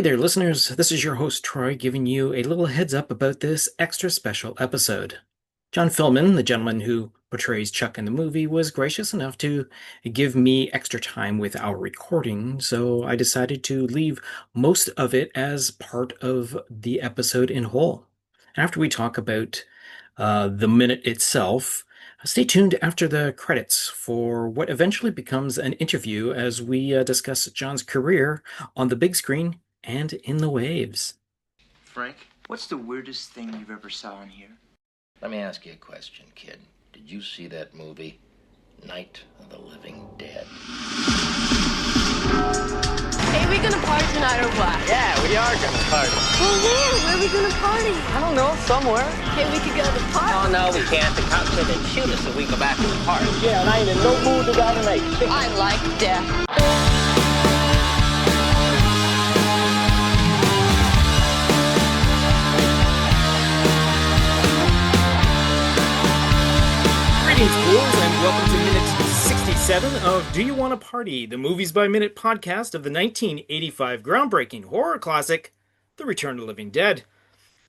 Hey there, listeners. This is your host, Troy, giving you a little heads up about this extra special episode. John Philbin, the gentleman who portrays Chuck in the movie, was gracious enough to give me extra time with our recording, so I decided to leave most of it as part of the episode in whole. After we talk about the minute itself, stay tuned after the credits for what eventually becomes an interview as we discuss John's career on the big screen and in the waves. Frank, what's the weirdest thing you've ever saw in here? Let me ask you a question, kid. Did you see that movie, Night of the Living Dead? Hey, we gonna party tonight or what? Yeah, we are gonna party. Well, where are we gonna party? I don't know, somewhere. Hey, we could go to the park. Oh, no, we can't. The cops said they'd shoot us if we go back to the park. Yeah, and I ain't in no mood to go tonight. I like death. Greetings, fools, and welcome to minute 67 of Do You Want to Party, the Movies by Minute podcast of the 1985 groundbreaking horror classic, The Return of the Living Dead.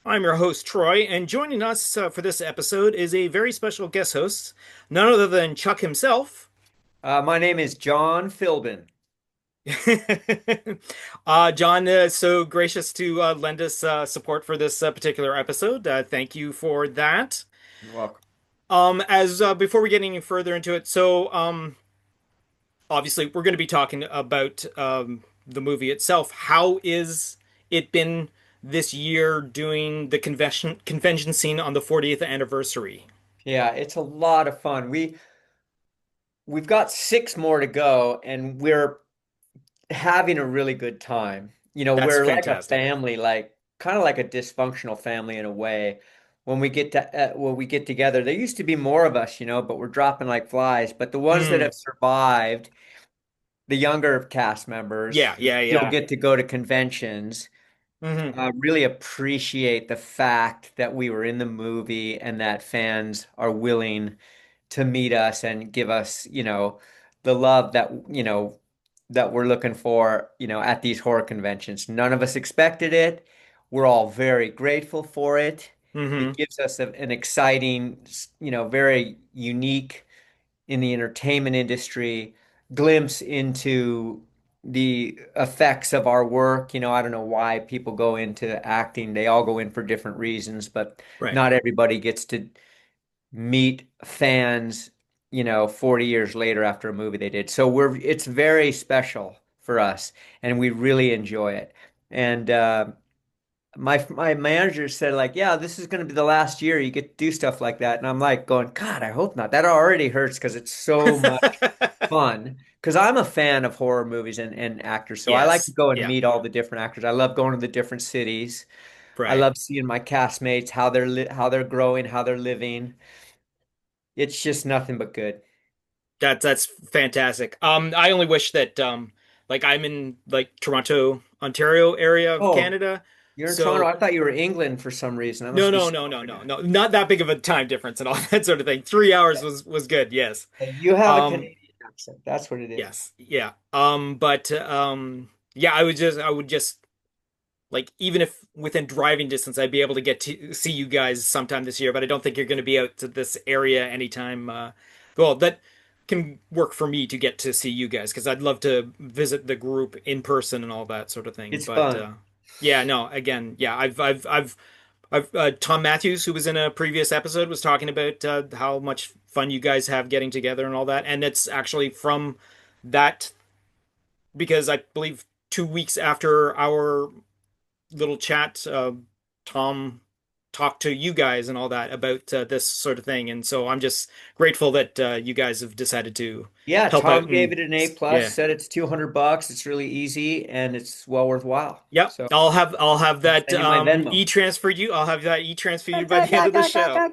I'm your host, Troy, and joining us for this episode is a very special guest host, none other than Chuck himself. My name is John Philbin. John, so gracious to lend us support for this particular episode. Thank you for that. You're welcome. As before we get any further into it, so obviously we're going to be talking about the movie itself. How is it been this year doing the convention scene on the 40th anniversary? Yeah, it's a lot of fun. We've got 6 more to go, and we're having a really good time. You know, That's we're like a fantastic. family, like kind of like a dysfunctional family in a way. When we get together, there used to be more of us, but we're dropping like flies. But the ones that have survived, the younger cast members, Yeah. still get to go to conventions. Really appreciate the fact that we were in the movie and that fans are willing to meet us and give us, the love that, that we're looking for, at these horror conventions. None of us expected it. We're all very grateful for it. It gives us an exciting, very unique in the entertainment industry glimpse into the effects of our work. I don't know why people go into acting. They all go in for different reasons, but Right. not everybody gets to meet fans, 40 years later after a movie they did. So it's very special for us and we really enjoy it. And my manager said, like, yeah, this is going to be the last year you get to do stuff like that. And I'm like going, God, I hope not. That already hurts because it's so much fun. Because I'm a fan of horror movies and actors. So I like to go and meet all the different actors. I love going to the different cities. I Right. love seeing my castmates, how they're growing, how they're living. It's just nothing but good. That's fantastic. I only wish that like I'm in like Toronto, Ontario area of Oh, Canada. you're in So Toronto. I thought you were England for some reason. That no, must be no, no, no, no, no, not that big of a time difference and all that sort of thing. 3 hours was good. Yes. You have a Um, Canadian accent. That's what it is. yes. Yeah. But yeah, I would just like even if within driving distance, I'd be able to get to see you guys sometime this year. But I don't think you're going to be out to this area anytime. Well, that can work for me to get to see you guys because I'd love to visit the group in person and all that sort of thing. It's But fun. yeah, no, again, yeah, I've Tom Matthews, who was in a previous episode, was talking about how much fun you guys have getting together and all that, and it's actually from that because I believe 2 weeks after our little chat, Tom talked to you guys and all that about this sort of thing, and so I'm just grateful that you guys have decided to Yeah, help out Tom gave and it an A plus, yeah. said it's $200. It's really easy and it's well worthwhile. Yep, So I'll have that send you my Venmo. e-transfer you. I'll have that e-transfer you by the end of the show.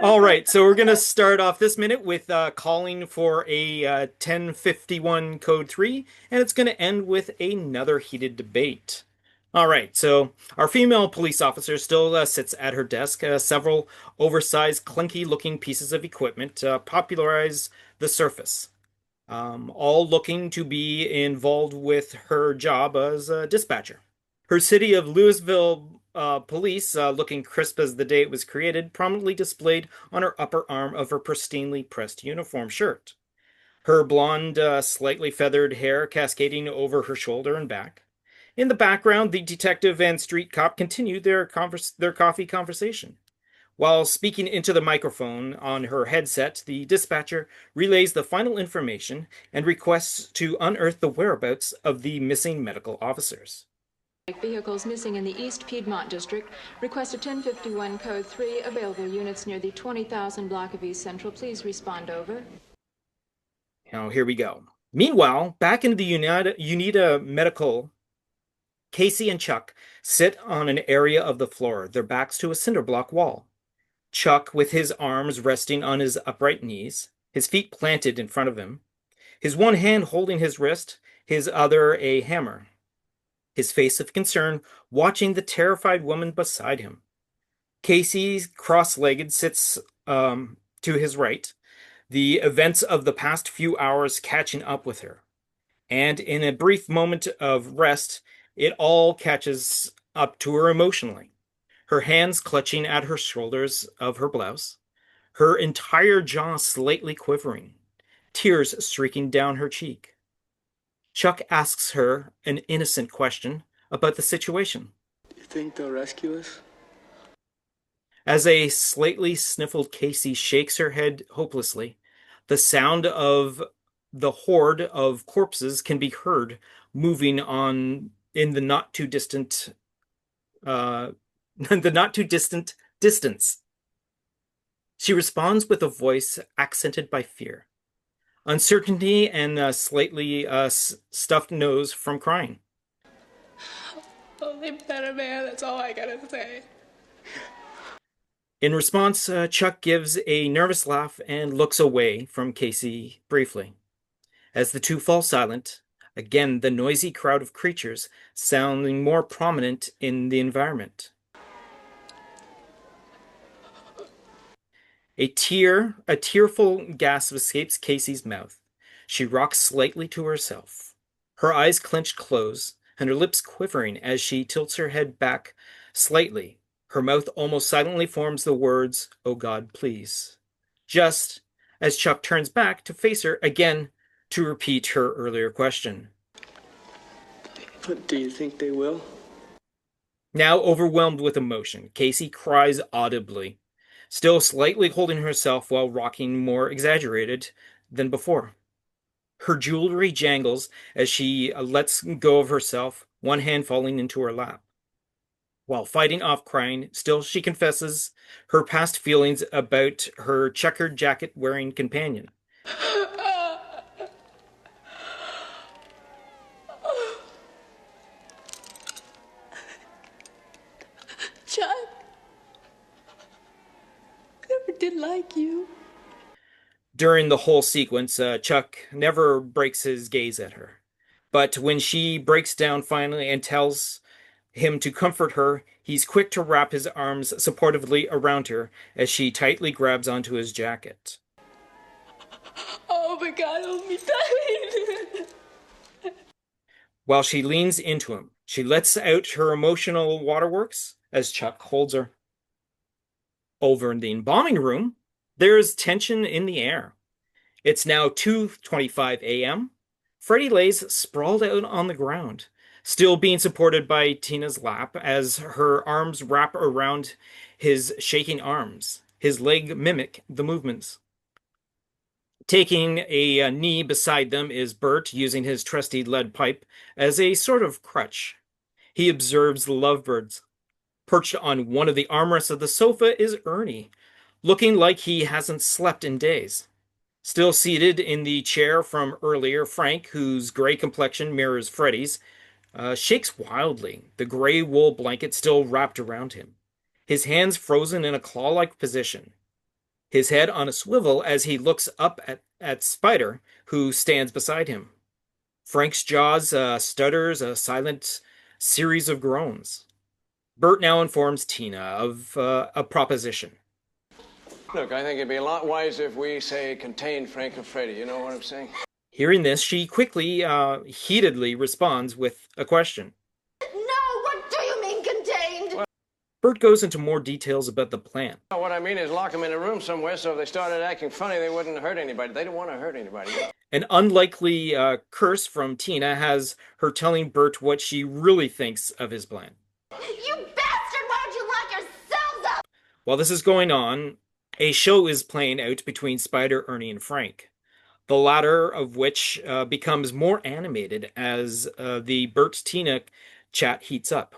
All right, so we're gonna start off this minute with calling for a 1051 code 3, and it's gonna end with another heated debate. All right, so our female police officer still sits at her desk. Several oversized, clunky-looking pieces of equipment popularize the surface. all looking to be involved with her job as a dispatcher. Her city of Louisville police, looking crisp as the day it was created, prominently displayed on her upper arm of her pristinely pressed uniform shirt. Her blonde, slightly feathered hair cascading over her shoulder and back. In the background, the detective and street cop continued their coffee conversation. While speaking into the microphone on her headset, the dispatcher relays the final information and requests to unearth the whereabouts of the missing medical officers. Vehicles missing in the East Piedmont District. Request a 1051 code 3. Available units near the 20,000 block of East Central. Please respond, over. Now, here we go. Meanwhile, back in the Unita Medical, Casey and Chuck sit on an area of the floor, their backs to a cinder block wall. Chuck, with his arms resting on his upright knees, his feet planted in front of him, his one hand holding his wrist, his other a hammer. His face of concern, watching the terrified woman beside him. Casey, cross-legged, sits to his right, the events of the past few hours catching up with her. And in a brief moment of rest, it all catches up to her emotionally. Her hands clutching at her shoulders of her blouse, her entire jaw slightly quivering, tears streaking down her cheek. Chuck asks her an innocent question about the situation. Do you think they'll rescue us? As a slightly sniffled Casey shakes her head hopelessly, the sound of the horde of corpses can be heard moving on in the not too distant distance. She responds with a voice accented by fear, uncertainty, and a slightly stuffed nose from crying. Only better, man. That's all I gotta say. In response, Chuck gives a nervous laugh and looks away from Casey briefly. As the two fall silent, again the noisy crowd of creatures sounding more prominent in the environment. A tearful gasp escapes Casey's mouth. She rocks slightly to herself, her eyes clenched close, and her lips quivering as she tilts her head back slightly. Her mouth almost silently forms the words, "Oh God, please." Just as Chuck turns back to face her again to repeat her earlier question. But do you think they will? Now overwhelmed with emotion, Casey cries audibly, still slightly holding herself while rocking more exaggerated than before. Her jewelry jangles as she lets go of herself, one hand falling into her lap. While fighting off crying, still she confesses her past feelings about her checkered jacket-wearing companion. Chuck, I never did like you. During the whole sequence, Chuck never breaks his gaze at her. But when she breaks down finally and tells him to comfort her, he's quick to wrap his arms supportively around her as she tightly grabs onto his jacket. Oh my God, hold me tight. While she leans into him, she lets out her emotional waterworks as Chuck holds her. Over in the embalming room, there's tension in the air. It's now 2:25 a.m. Freddie lays sprawled out on the ground, still being supported by Tina's lap as her arms wrap around his shaking arms. His leg mimic the movements. Taking a knee beside them is Bert, using his trusty lead pipe as a sort of crutch. He observes the lovebirds. Perched on one of the armrests of the sofa is Ernie, looking like he hasn't slept in days. Still seated in the chair from earlier, Frank, whose gray complexion mirrors Freddy's, shakes wildly, the gray wool blanket still wrapped around him, his hands frozen in a claw-like position, his head on a swivel as he looks up at Spider, who stands beside him. Frank's jaws stutters a silent series of groans. Bert now informs Tina of a proposition. Look, I think it'd be a lot wiser if we, say, contained Frank and Freddy. You know what I'm saying? Hearing this, she quickly, heatedly responds with a question. No, what do you mean contained? Bert goes into more details about the plan. What I mean is lock them in a room somewhere so if they started acting funny, they wouldn't hurt anybody. They don't want to hurt anybody. An unlikely curse from Tina has her telling Bert what she really thinks of his plan. You bastard! Why don't you lock yourselves up? While this is going on, a show is playing out between Spider, Ernie, and Frank. The latter of which becomes more animated as the Bert Tina chat heats up.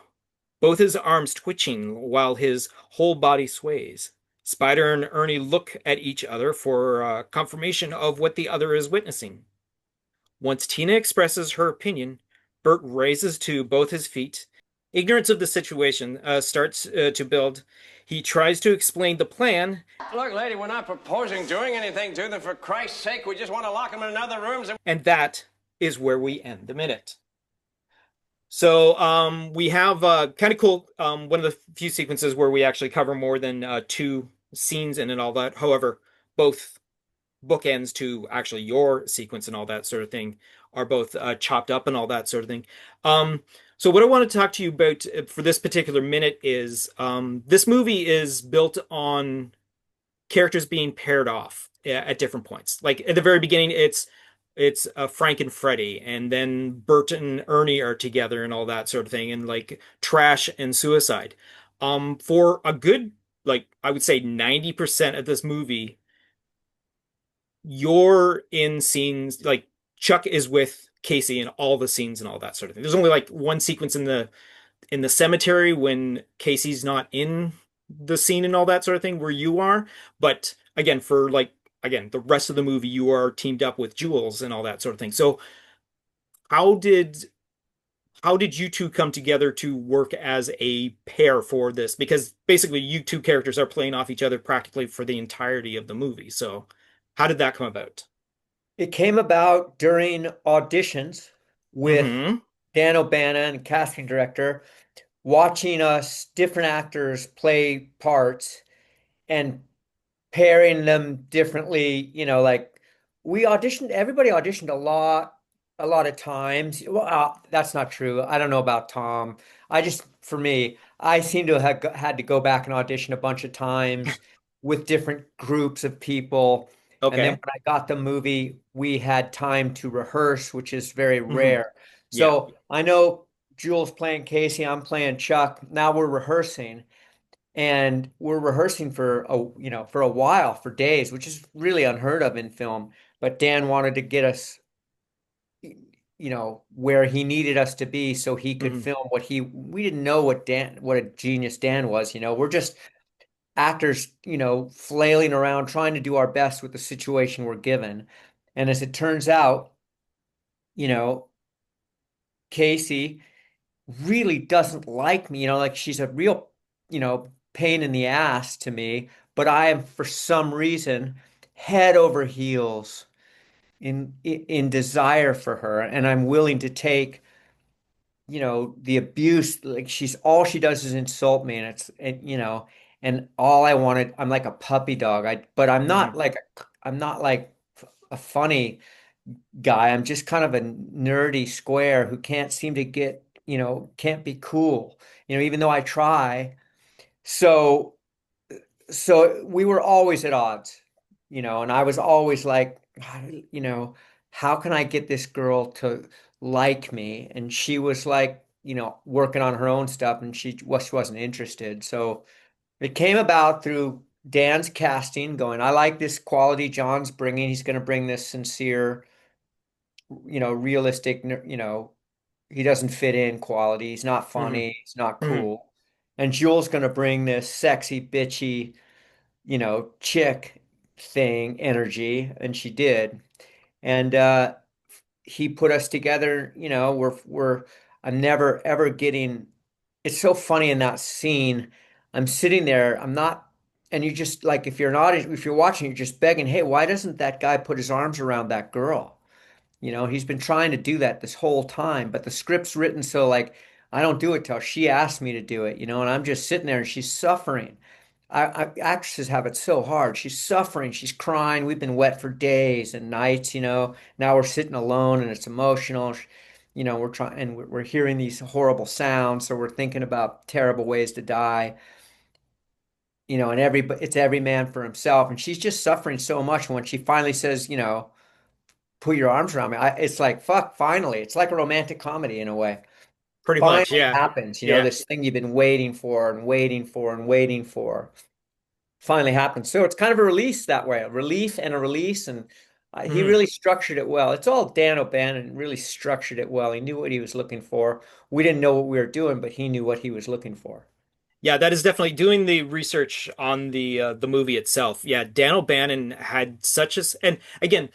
Both his arms twitching while his whole body sways. Spider and Ernie look at each other for confirmation of what the other is witnessing. Once Tina expresses her opinion, Bert raises to both his feet. Ignorance of the situation starts to build. He tries to explain the plan. Look, lady, we're not proposing doing anything to them. For Christ's sake, we just want to lock them in another room. And that is where we end the minute. So we have kind of cool, one of the few sequences where we actually cover more than two scenes and all that. However, both bookends to actually your sequence and all that sort of thing are both chopped up and all that sort of thing. So what I want to talk to you about for this particular minute is this movie is built on characters being paired off at different points. Like at the very beginning, it's Frank and Freddie, and then Bert and Ernie are together and all that sort of thing, and like Trash and Suicide. For a good, like I would say 90% of this movie, you're in scenes like Chuck is with Casey in all the scenes and all that sort of thing. There's only like one sequence in the cemetery when Casey's not in the scene and all that sort of thing where you are. But again, for like again, the rest of the movie, you are teamed up with Jules and all that sort of thing. So how did you two come together to work as a pair for this? Because basically you two characters are playing off each other practically for the entirety of the movie. So how did that come about? It came about during auditions with Dan O'Bannon, casting director, watching us different actors play parts and pairing them differently. Like everybody auditioned a lot of times. Well, that's not true. I don't know about Tom. For me, I seem to have had to go back and audition a bunch of times with different groups of people. Okay. And then when I got the movie, we had time to rehearse, which is very rare. So Yeah. I know Jules playing Casey, I'm playing Chuck. Now we're rehearsing. And we're rehearsing for a while, for days, which is really unheard of in film. But Dan wanted to get us, where he needed us to be so he could film we didn't know what a genius Dan was. We're just actors, flailing around trying to do our best with the situation we're given. And as it turns out, Casey really doesn't like me, like she's a real, pain in the ass to me, but I am for some reason head over heels in desire for her, and I'm willing to take the abuse. Like all she does is insult me, and all I wanted, I'm like a puppy dog. But I'm not I'm not like a funny guy. I'm just kind of a nerdy square who can't seem to get, can't be cool, even though I try. So we were always at odds, and I was always like, how can I get this girl to like me? And she was like, working on her own stuff, and she wasn't interested. So it came about through Dan's casting, going, I like this quality John's bringing. He's going to bring this sincere, realistic, he doesn't fit in quality. He's not funny. He's not cool. And Jules going to bring this sexy, bitchy, chick thing, energy. And she did. And he put us together. I'm never ever getting, it's so funny in that scene. I'm sitting there, and you just like, if you're watching, you're just begging, hey, why doesn't that guy put his arms around that girl? He's been trying to do that this whole time, but the script's written so like I don't do it till she asks me to do it, and I'm just sitting there and she's suffering. actresses have it so hard. She's suffering, she's crying. We've been wet for days and nights, you know. Now we're sitting alone and it's emotional. You know, we're trying and we're hearing these horrible sounds, so we're thinking about terrible ways to die. You know, and it's every man for himself. And she's just suffering so much. When she finally says, you know, put your arms around me, it's like, fuck, finally. It's like a romantic comedy in a way. Pretty much, Finally yeah. happens, you know, Yeah. this thing you've been waiting for and waiting for and waiting for finally happens. So it's kind of a release that way, a relief and a release. And he Mhm. really structured it well. It's all Dan O'Bannon really structured it well. He knew what he was looking for. We didn't know what we were doing, but he knew what he was looking for. Yeah, that is definitely doing the research on the movie itself. Yeah, Dan O'Bannon had such a and again,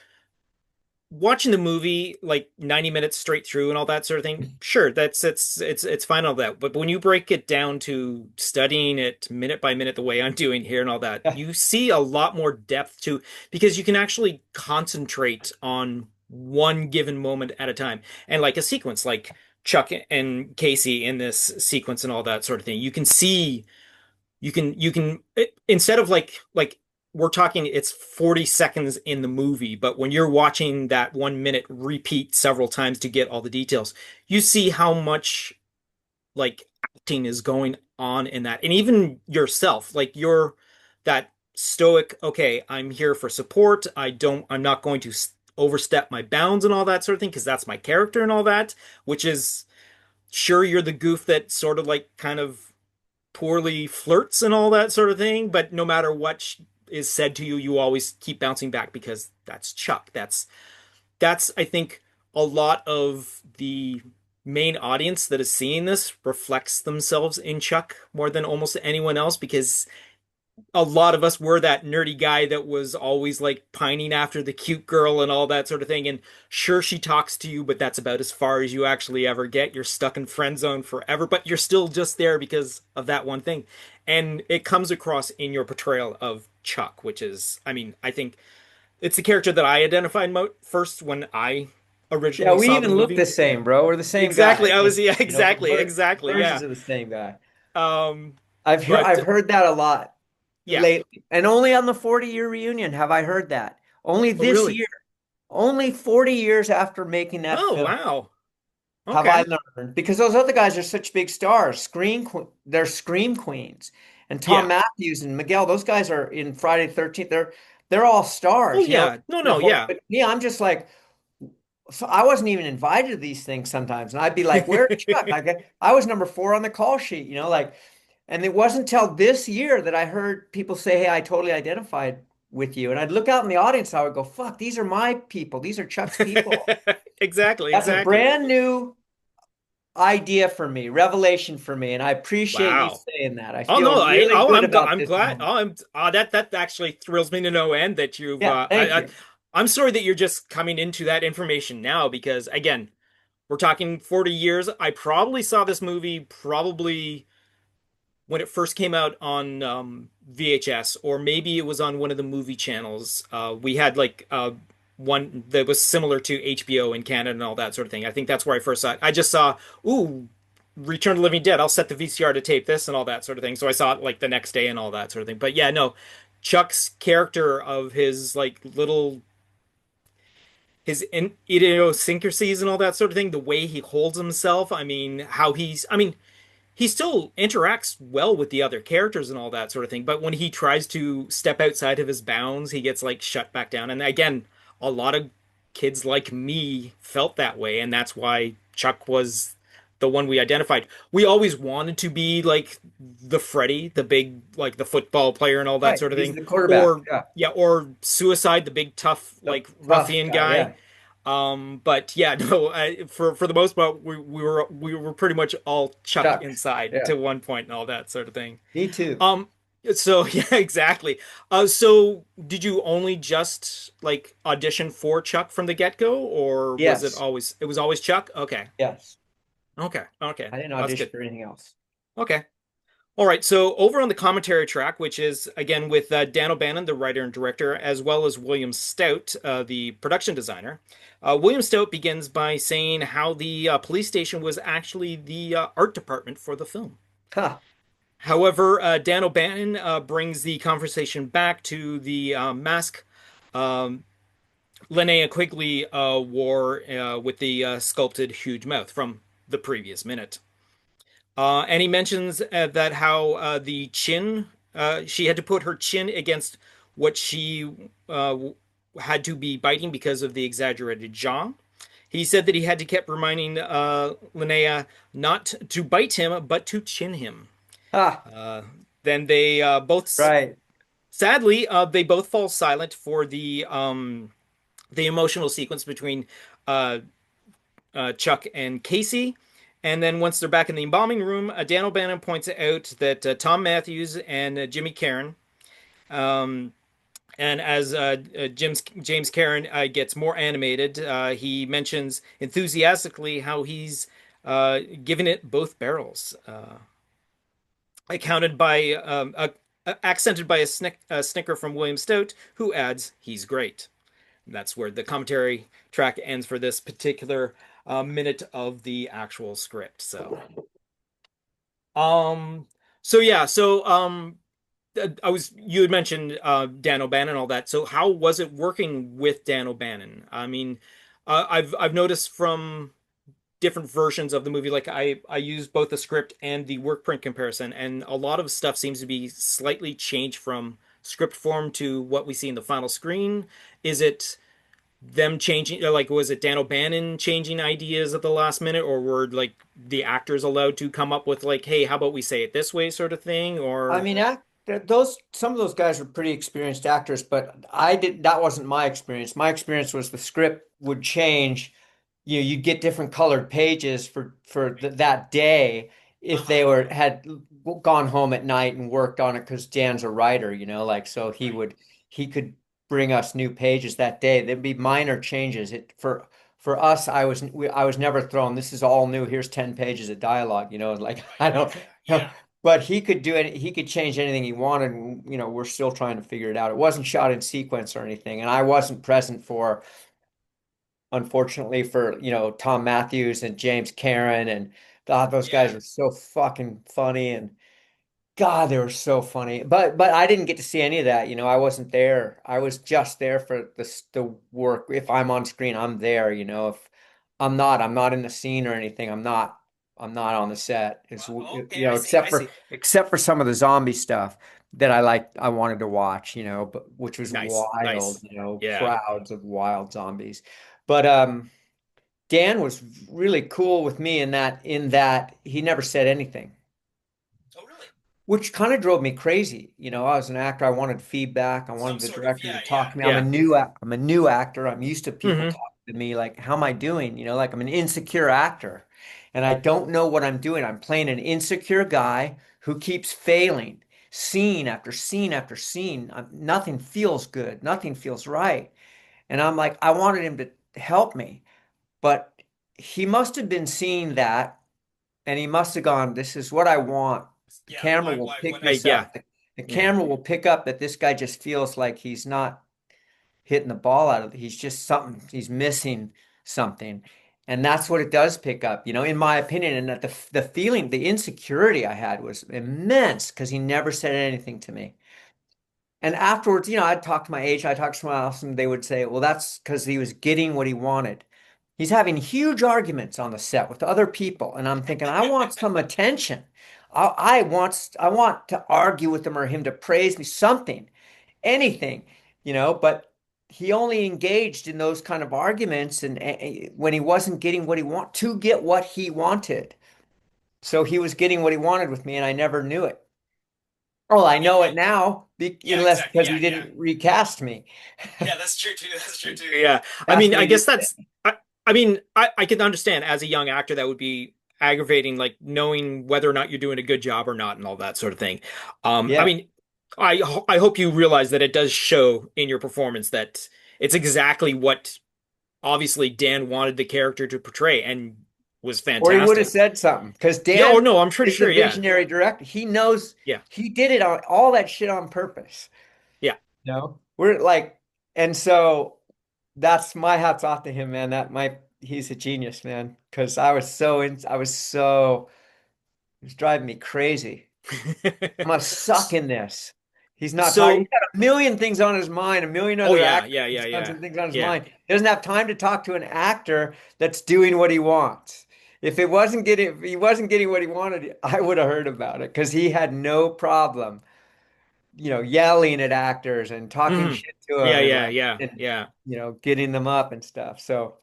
watching the movie like 90 minutes straight through and all that sort of thing, sure, it's fine all that. But when you break it down to studying it minute by minute the way I'm doing here and all that, you see a lot more depth to because you can actually concentrate on one given moment at a time. And like a sequence like Chuck and Casey in this sequence and all that sort of thing. You can see instead of like we're talking it's 40 seconds in the movie, but when you're watching that 1 minute repeat several times to get all the details, you see how much like acting is going on in that. And even yourself, like you're that stoic, okay, I'm here for support. I'm not going to overstep my bounds and all that sort of thing because that's my character and all that, which is sure you're the goof that sort of like kind of poorly flirts and all that sort of thing, but no matter what is said to you, you always keep bouncing back because that's Chuck. That's I think a lot of the main audience that is seeing this reflects themselves in Chuck more than almost anyone else because a lot of us were that nerdy guy that was always like pining after the cute girl and all that sort of thing. And sure, she talks to you, but that's about as far as you actually ever get. You're stuck in friend zone forever, but you're still just there because of that one thing. And it comes across in your portrayal of Chuck, which is, I mean, I think it's the character that I identified first when I Yeah, originally we saw the even look the movie. same, bro. We're the same Exactly. guy. I was, yeah, You know, exactly, exactly. versions Yeah. of the same guy. Um, I've but heard that a lot yeah. lately. And only on the 40-year reunion have I heard that. Only Oh, this really? year, only 40 years after making that Oh, film wow. have I Okay. learned because those other guys are such big stars. They're scream queens. And Tom Yeah. Matthews and Miguel, those guys are in Friday the 13th. They're all Oh stars, you know. yeah. No, no, yeah. But me, I'm just like, so I wasn't even invited to these things sometimes. And I'd be like, where's Chuck? I was number 4 on the call sheet, you know, like, and it wasn't until this year that I heard people say, hey, I totally identified with you. And I'd look out in the audience, I would go, fuck, these are my people. These are Chuck's people. Exactly, That's a exactly. brand new idea for me, revelation for me. And I appreciate you Wow. saying that. I Oh feel no, really good about I'm this glad. moment. Oh, that actually thrills me to no end that you've Yeah, thank you. I'm sorry that you're just coming into that information now because again, we're talking 40 years. I probably saw this movie probably when it first came out on VHS, or maybe it was on one of the movie channels. We had like one that was similar to HBO in Canada and all that sort of thing. I think that's where I first saw it. I just saw, ooh, Return of the Living Dead. I'll set the VCR to tape this and all that sort of thing. So I saw it like the next day and all that sort of thing. But yeah, no, Chuck's character of his like little idiosyncrasies and all that sort of thing, the way he holds himself. I mean, he still interacts well with the other characters and all that sort of thing. But when he tries to step outside of his bounds, he gets like shut back down. And again, a lot of kids like me felt that way. And that's why Chuck was the one we identified. We always wanted to be like the Freddy, the big, like the football player and all that Right. sort of He's thing. the quarterback. Or, Yeah. yeah, or Suicide, the big tough, The like tough ruffian guy. guy. Yeah. But yeah, no, for the most part, we were pretty much all Chuck Chuck. inside Yeah. to one point and all that sort of thing. Me too. Um, so yeah, exactly. So did you only just like audition for Chuck from the get-go, or was Yes. it was always Chuck? Okay, Yes. okay, okay, I didn't that's audition good. for anything else. Okay. All right, so over on the commentary track, which is again with Dan O'Bannon, the writer and director, as well as William Stout, the production designer. William Stout begins by saying how the police station was actually the art department for the film. Huh. However, Dan O'Bannon brings the conversation back to the mask um, Linnea Quigley wore with the sculpted huge mouth from the previous minute. And he mentions that how the chin, she had to put her chin against what she had to be biting because of the exaggerated jaw. He said that he had to keep reminding Linnea not to bite him, but to chin him. Ah, Then they both, right. sadly, they both fall silent for the emotional sequence between uh, Chuck and Casey. And then once they're back in the embalming room, Dan O'Bannon points out that Tom Matthews and Jimmy Caron, um, and as James Caron gets more animated, he mentions enthusiastically how he's given it both barrels, accounted by accented by a snicker from William Stout, who adds, "He's great." And that's where the commentary track ends for this particular minute of the actual script. Um, so yeah, so you had mentioned Dan O'Bannon and all that. So how was it working with Dan O'Bannon? I mean, I've noticed from different versions of the movie, like I used both the script and the work print comparison, and a lot of stuff seems to be slightly changed from script form to what we see in the final screen. Is it them changing, like, was it Dan O'Bannon changing ideas at the last minute, or were like the actors allowed to come up with like, hey, how about we say it this way, sort of thing? I Or mean, those some of those guys were pretty experienced actors, but that wasn't my experience. My experience was the script would change. You'd get different colored pages for that day if they were had gone home at night and worked on it because Dan's a writer, like so he could bring us new pages that day. There'd be minor changes. For us, I was never thrown. This is all new. Here's 10 pages of dialogue. Like I don't. yeah, But he could do it. He could change anything he wanted. We're still trying to figure it out. It wasn't shot in sequence or anything, and I wasn't present unfortunately, for Tom Matthews and James Caron, and God, those guys yeah, are so fucking funny, and God, they were so funny. But I didn't get to see any of that. I wasn't there. I was just there for the work. If I'm on screen, I'm there. If I'm not in the scene or anything. I'm not on the set. okay, I see, I see. Except for some of the zombie stuff that I wanted to watch. But which was Nice, wild. nice. Yeah. Crowds of wild zombies. But Dan was really cool with me in that he never said anything, Oh, really? which kind of drove me crazy. I was an actor. I wanted feedback. I Some wanted the sort of, director to yeah, talk yeah, to me. yeah. I'm a new actor. I'm used to people Hmm. talking to me like, how am I doing? Like I'm an insecure actor and I don't know what I'm doing. I'm playing an insecure guy who keeps failing scene after scene after scene. Nothing feels good. Nothing feels right. And I'm like, I wanted him to help me, but he must have been seeing that and he must have gone, this is what I want. The Yeah, camera will pick what I, this yeah, up. The yeah. camera will pick up that this guy just feels like he's not hitting the ball out of it. He's just something, he's missing something. And that's what it does pick up, in my opinion. And that the feeling, the insecurity I had was immense because he never said anything to me. And afterwards, I'd talk to my agent, I'd talk to someone else, and they would say, well, that's because he was getting what he wanted. He's having huge arguments on the set with other people. And I'm thinking, I want some attention. I want to argue with him or him to praise me, something, anything, but he only engaged in those kind of arguments and when he wasn't getting what he want to get what he wanted. So he was getting what he wanted with me, and I never knew it. Well, I Yeah, know it now, yeah, unless exactly. because Yeah, he yeah. didn't recast me. Yeah, that's true too. That's true too. Yeah. I Asked mean, me I to do guess I mean, I can understand as a young actor that would be aggravating, like knowing whether or not you're doing a good job or not and all that sort of thing. I Yeah. mean, I hope you realize that it does show in your performance that it's exactly what obviously Dan wanted the character to portray and was Or he would have fantastic. said something because Yeah, oh Dan no, I'm pretty is the sure, yeah. visionary director. He knows Yeah. he did it on all that shit on purpose. Yeah. No, we're like, and so that's my hats off to him, man. He's a genius, man. Because I was so, it was driving me crazy. must suck in this. He's not talking. He's So, got a million things on his mind, a million oh other yeah, actors, yeah, yeah, tons yeah, of things on his yeah. mind. He doesn't have time to talk to an actor that's doing what he wants. If he wasn't getting what he wanted, I would have heard about it because he had no problem, yelling at actors and talking Mhm. shit to Yeah, them and yeah, like, yeah, and, yeah. getting them up and stuff. So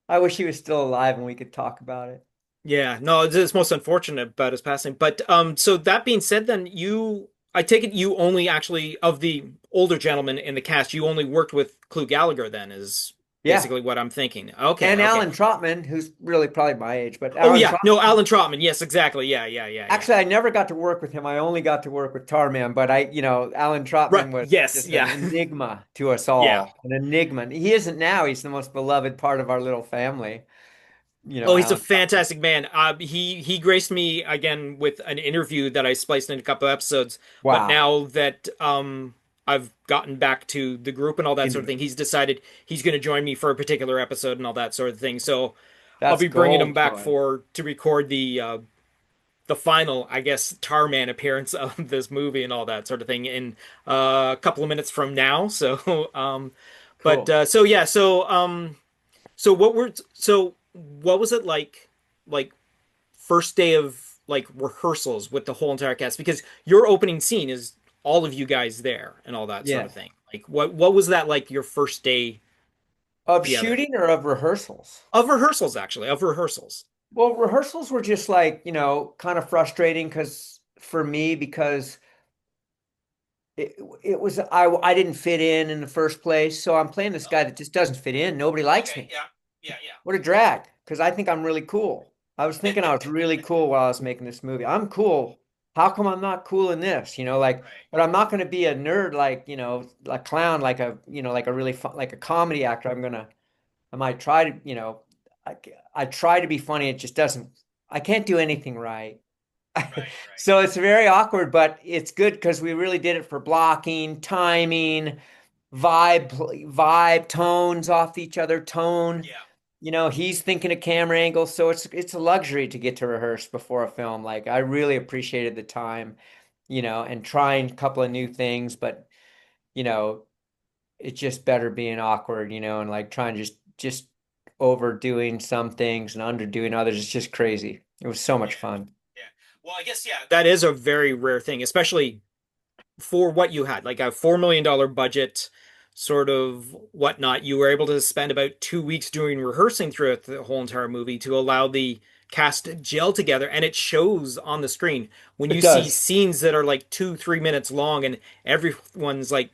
I wish he was still alive and we could talk about it. Yeah, no, it's most unfortunate about his passing. But so that being said, then I take it you only actually of the older gentlemen in the cast, you only worked with Clu Gallagher then is Yeah. basically what I'm thinking. Okay, And okay. Alan Trotman, who's really probably my age, but Oh Alan yeah, no, Trotman. Alan Trotman. Yes, exactly. Yeah, yeah, yeah, yeah. Actually, I never got to work with him. I only got to work with Tarman, but Alan Right. Trotman was Yes, just an yeah, enigma to us yeah. all. An enigma. He isn't now. He's the most beloved part of our little family. Oh, he's a Alan Trotman. fantastic man. He graced me again with an interview that I spliced in a couple of episodes. But Wow. now that I've gotten back to the group and all that sort of Into it. thing, he's decided he's going to join me for a particular episode and all that sort of thing. So I'll That's be bringing him gold, back Troy. for to record the final, I guess, Tarman appearance of this movie and all that sort of thing in a couple of minutes from now. So but Cool. so yeah, so what was it like first day of like rehearsals with the whole entire cast? Because your opening scene is all of you guys there and all that sort of Yes. thing. Like what was that like your first day Of together? shooting or of rehearsals? Of rehearsals, actually, of rehearsals. Well, rehearsals were just like, kind of frustrating for me because it was I didn't fit in the first place. So I'm playing this guy that just doesn't fit in. Nobody likes Okay, me. yeah, yeah, What a drag, because I think I'm really cool. I was yeah. thinking I was really cool while I was making this movie. I'm cool. How come I'm not cool in this? Like, Right. but I'm not going to be a nerd like, a clown, like a really fun, like a comedy actor. I might try to, I, I try to be funny. It just doesn't, I can't do anything right. Right, right. So it's very awkward, but it's good because we really did it for blocking, timing, vibe, tones off each other, tone. Yeah. He's thinking of camera angles, so it's a luxury to get to rehearse before a film. Like I really appreciated the time, and trying a couple of new things, but you know, it's just better being awkward, and like trying to just overdoing some things and underdoing others. It's just crazy. It was so Yeah. much fun. Yeah. Well, I guess yeah, that is a very rare thing, especially for what you had, like a $4 million budget, sort of whatnot. You were able to spend about 2 weeks doing rehearsing throughout the whole entire movie to allow the cast to gel together, and it shows on the screen when It you see does. scenes that are like 2, 3 minutes long, and everyone's like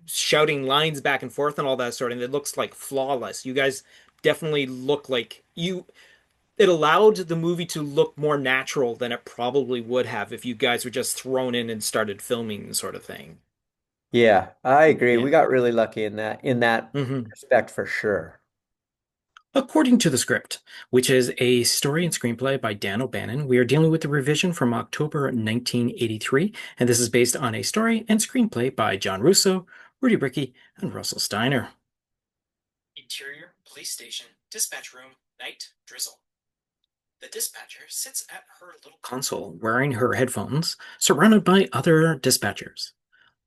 shouting lines back and forth and all that sort of, and it looks like flawless. You guys definitely look like you it allowed the movie to look more natural than it probably would have if you guys were just thrown in and started filming sort of thing. Yeah, I agree. Yeah. We got really lucky in that Hmm. respect for sure. According to the script, which is a story and screenplay by Dan O'Bannon, we are dealing with a revision from October 1983, and this is based on a story and screenplay by John Russo, Rudy Brickey, and Russell Steiner. Interior, police station, dispatch room, night, drizzle. The dispatcher sits at her little console wearing her headphones, surrounded by other dispatchers.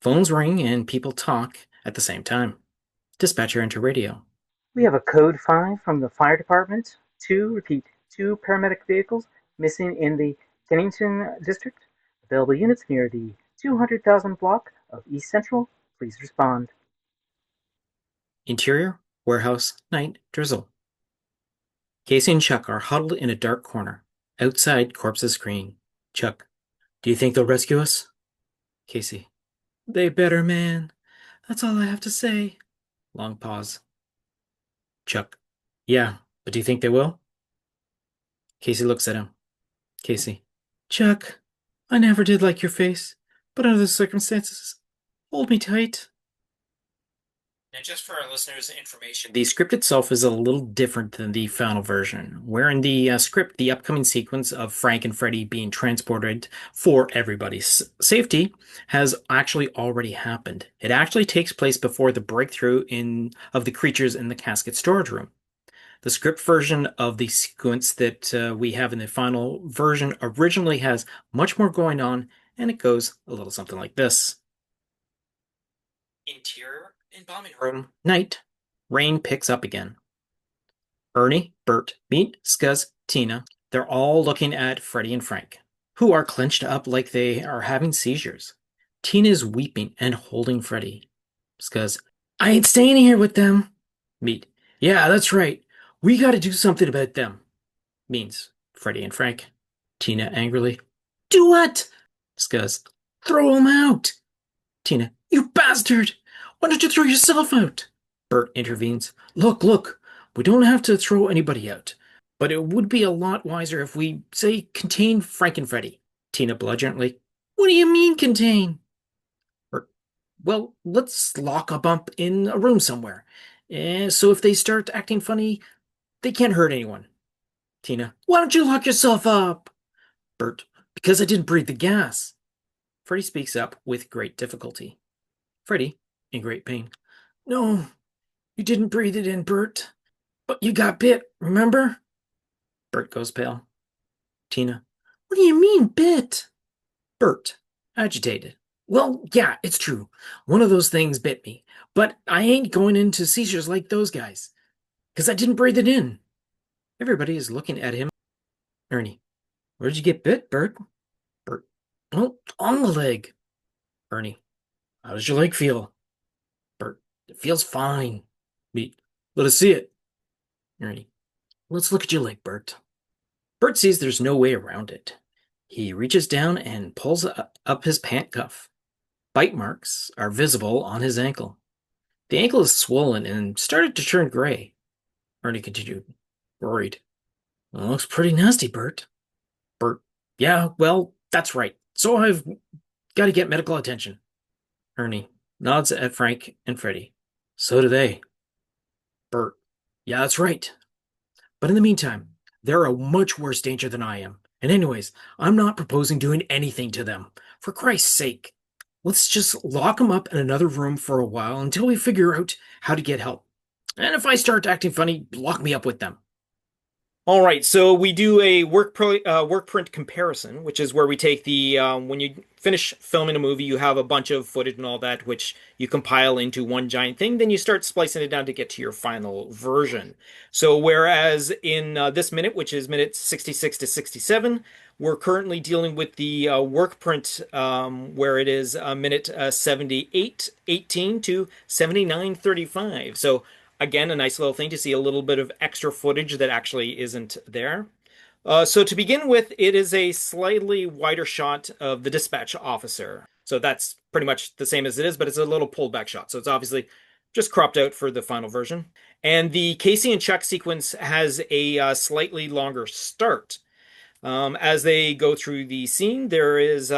Phones ring and people talk at the same time. Dispatcher enter radio. We have a code 5 from the fire department. Two paramedic vehicles missing in the Kennington district. Available units near the 200,000 block of East Central. Please respond. Interior, warehouse, night, drizzle. Casey and Chuck are huddled in a dark corner. Outside, corpses scream. Chuck, do you think they'll rescue us? Casey, they better, man. That's all I have to say. Long pause. Chuck, yeah, but do you think they will? Casey looks at him. Casey, Chuck, I never did like your face, but under the circumstances, hold me tight. Now, just for our listeners' information, the script itself is a little different than the final version, where in the script, the upcoming sequence of Frank and Freddy being transported for everybody's safety has actually already happened. It actually takes place before the breakthrough of the creatures in the casket storage room. The script version of the sequence that we have in the final version originally has much more going on and it goes a little something like this. Interior embalming room. Night. Rain picks up again. Ernie, Bert, Meat, Scuzz, Tina. They're all looking at Freddie and Frank, who are clenched up like they are having seizures. Tina is weeping and holding Freddie. Scuzz, I ain't staying here with them. Meat, yeah, that's right. We gotta do something about them. Means Freddie and Frank. Tina angrily, do what? Scuzz, throw them out. Tina, you bastard! Why don't you throw yourself out? Bert intervenes. Look, we don't have to throw anybody out. But it would be a lot wiser if we, say, contain Frank and Freddie. Tina belligerently. What do you mean contain? Bert, well, let's lock a bump in a room somewhere. So if they start acting funny, they can't hurt anyone. Tina, why don't you lock yourself up? Bert, because I didn't breathe the gas. Freddie speaks up with great difficulty. Freddie, in great pain. No, you didn't breathe it in, Bert. But you got bit, remember? Bert goes pale. Tina, what do you mean, bit? Bert, agitated. Well, yeah, it's true. One of those things bit me. But I ain't going into seizures like those guys. 'Cause I didn't breathe it in. Everybody is looking at him. Ernie, where did you get bit, Bert? Bert, oh, on the leg. Ernie, how does your leg feel? Bert, it feels fine. Meat, let us see it. Ernie, let's look at your leg, Bert. Bert sees there's no way around it. He reaches down and pulls up his pant cuff. Bite marks are visible on his ankle. The ankle is swollen and started to turn gray. Ernie continued, worried. Well, looks pretty nasty, Bert. Bert, yeah, well, that's right. So I've got to get medical attention. Ernie nods at Frank and Freddie. So do they. Bert, yeah, that's right. But in the meantime, they're a much worse danger than I am. And anyways, I'm not proposing doing anything to them. For Christ's sake, let's just lock them up in another room for a while until we figure out how to get help. And if I start acting funny, lock me up with them. All right, so we do a work print comparison, which is where we take the when you finish filming a movie, you have a bunch of footage and all that, which you compile into one giant thing. Then you start splicing it down to get to your final version. So whereas in this minute, which is minutes 66 to 67, we're currently dealing with the work print where it is minute 78:18 to 79:35. So again, a nice little thing to see a little bit of extra footage that actually isn't there. So to begin with, it is a slightly wider shot of the dispatch officer. So that's pretty much the same as it is, but it's a little pulled back shot. So it's obviously just cropped out for the final version. And the Casey and Chuck sequence has a slightly longer start. As they go through the scene, there is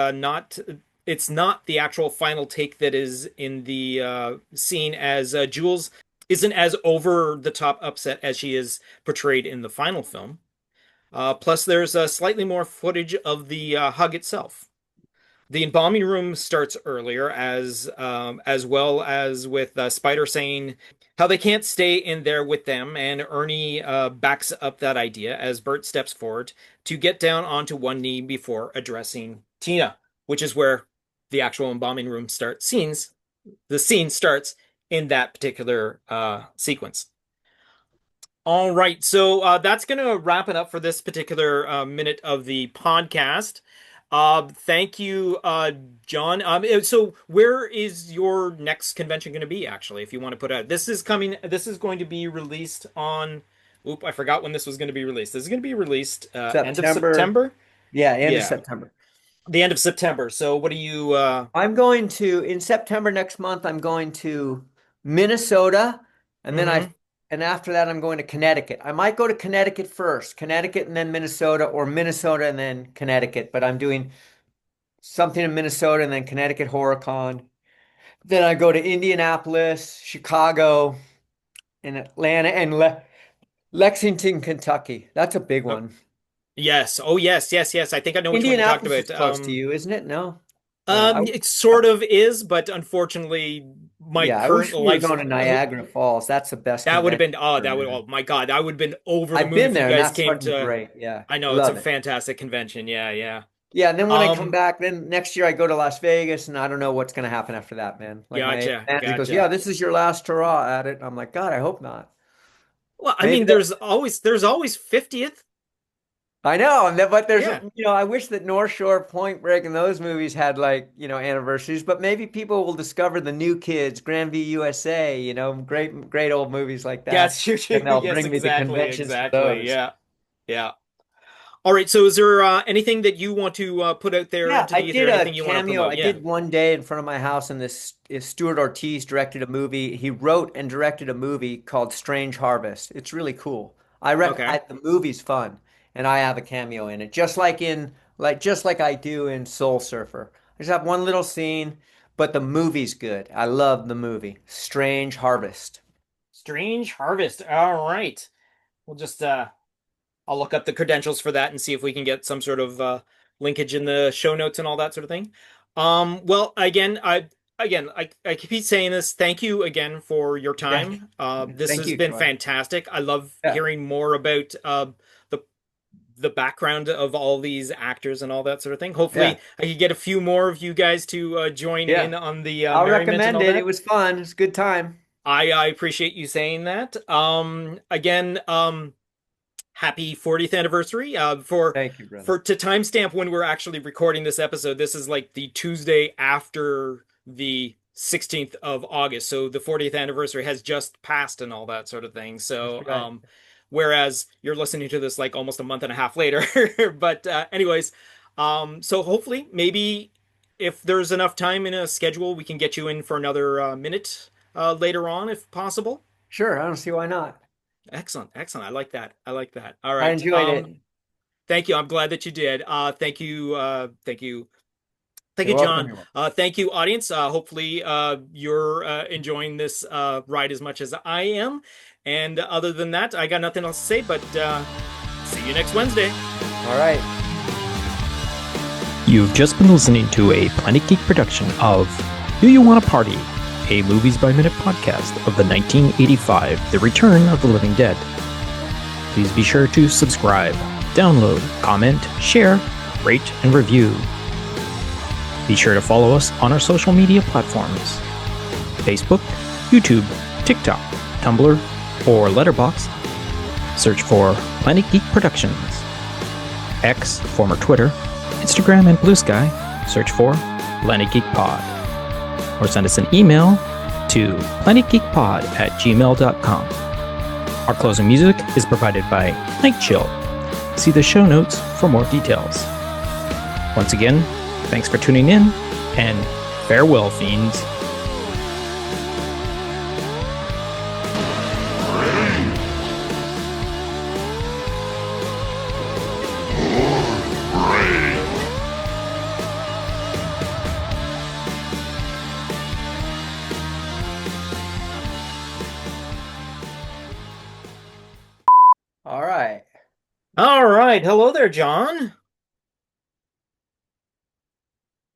it's not the actual final take that is in the scene, as Jules isn't as over-the-top upset as she is portrayed in the final film. Plus, there's slightly more footage of the hug itself. The embalming room starts earlier, as well as with Spider saying how they can't stay in there with them, and Ernie backs up that idea as Bert steps forward to get down onto one knee before addressing Tina, which is where the actual embalming room the scene starts in that particular sequence. All right, so that's going to wrap it up for this particular minute of the podcast. Thank you, John. So where is your next convention going to be, actually, if you want to put out? This is going to be released on... Oop, I forgot when this was going to be released. This is going to be released end of September? Yeah, end of September. The end of September. So what do you... I'm going to, in September next month, I'm going to Minnesota, and then and after that, I'm going to Connecticut. I might go to Connecticut first, Connecticut and then Minnesota, or Minnesota and then Connecticut. But I'm doing something in Minnesota and then Connecticut HorrorCon. Then I go to Indianapolis, Chicago, and Atlanta, and Lexington, Kentucky. That's a big one. Yes. Oh, yes. I think I know which one you talked about. Indianapolis is close to you, isn't it? No. It sort of is, but unfortunately, my current life. Going to Niagara Falls. That's the best. That would have been. Oh my God! I would have been over the moon. I've been there. If you guys came to. Great. Yeah, I know it's a fantastic convention. Yeah. Yeah, and then when I come back, then next year I go to Las Vegas, and I don't know what's going to happen after that, man. Like my manager goes, "Yeah, this is your last hurrah at it." I'm like, God, I hope not. Well, I Maybe mean, there's always 50th. I know, but there's, Yeah. I wish that North Shore, Point Break, and those movies had like, anniversaries. But maybe people will discover the New Kids, Grandview USA, great old movies like that, Yes, true. and they'll Yes, bring me to conventions for exactly. those. Yeah. Yeah. All right. So is there anything that you want to put out there Yeah, into I the ether? did a Anything you want to cameo. promote? I Yeah. did one day in front of my house, and this is Stuart Ortiz directed a movie. He wrote and directed a movie called Strange Harvest. It's really cool. Okay. The movie's fun, and I have a cameo in it, just like I do in Soul Surfer. I just have one little scene, but the movie's good. I love the movie. Strange Harvest. Strange Harvest. All right. We'll just I'll look up the credentials for that and see if we can get some sort of linkage in the show notes and all that sort of thing. Well, I keep saying this. Thank you again for your Yeah. time. This Thank has you, been Troy. fantastic. I love Yeah. hearing more about the the background of all these actors and all that sort of thing. Yeah. Hopefully, I could get a few more of you guys to join Yeah. in on the I'll merriment and recommend all it. It that. was fun. It's a good time. I appreciate you saying that. Again, happy 40th anniversary. Thank you, brother. To timestamp when we're actually recording this episode, this is like the Tuesday after the 16th of August. So the 40th anniversary has just passed and all that sort of thing. So, That's right. whereas you're listening to this like almost a month and a half later. But anyways, so hopefully maybe if there's enough time in a schedule, we can get you in for another minute later on if possible. Sure. I don't see why not. Excellent, excellent. I like that. I like that. All I right. enjoyed it. Thank you. I'm glad that you did. Thank you. Thank you, You're welcome. John. You're welcome. Thank you, audience. Hopefully, you're enjoying this ride as much as I am. And other than that, I got nothing else to say, but see you next Wednesday. All right. You've just been listening to a Planet Geek production of Do You Want to Party? A Movies by Minute podcast of the 1985 The Return of the Living Dead. Please be sure to subscribe, download, comment, share, rate, and review. Be sure to follow us on our social media platforms: Facebook, YouTube, TikTok, Tumblr, or Letterboxd. Search for Planet Geek Productions. X, former Twitter, Instagram, and Blue Sky. Search for planetgeekpod. Or send us an email to planetgeekpod@gmail.com. Our closing music is provided by Night Chill. See the show notes for more details. Once again, thanks for tuning in, and farewell, fiends. All right. All right. Hello there, John.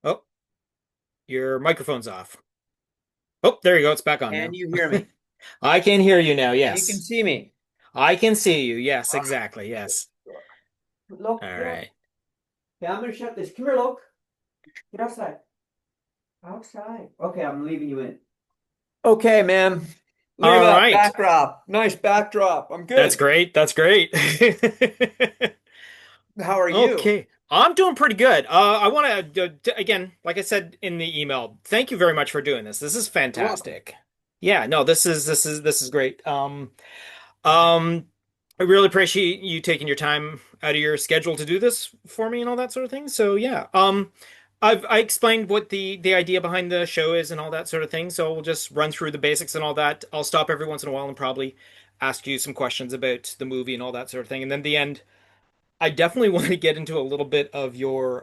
Oh, your microphone's off. Oh, there you go. It's back on now. Can you hear me? I can hear you now. You Yes. can see me. I can see you. Yes, exactly. Yes. Look. All right. Yeah, I'm gonna shut this. Come here, look. Get outside. Outside. Okay, I'm leaving you in. Okay, man. Look at All that right. backdrop. Nice backdrop. I'm good. That's great. That's great. How are you? Okay. I'm doing pretty good. I want to again, like I said in the email, thank you very much for doing this. This is fantastic. Yeah, no, this is great. I really appreciate you taking your time out of your schedule to do this for me and all that sort of thing. So yeah, I explained what the idea behind the show is and all that sort of thing. So we'll just run through the basics and all that. I'll stop every once in a while and probably ask you some questions about the movie and all that sort of thing. And then at the end, I definitely want to get into a little bit of your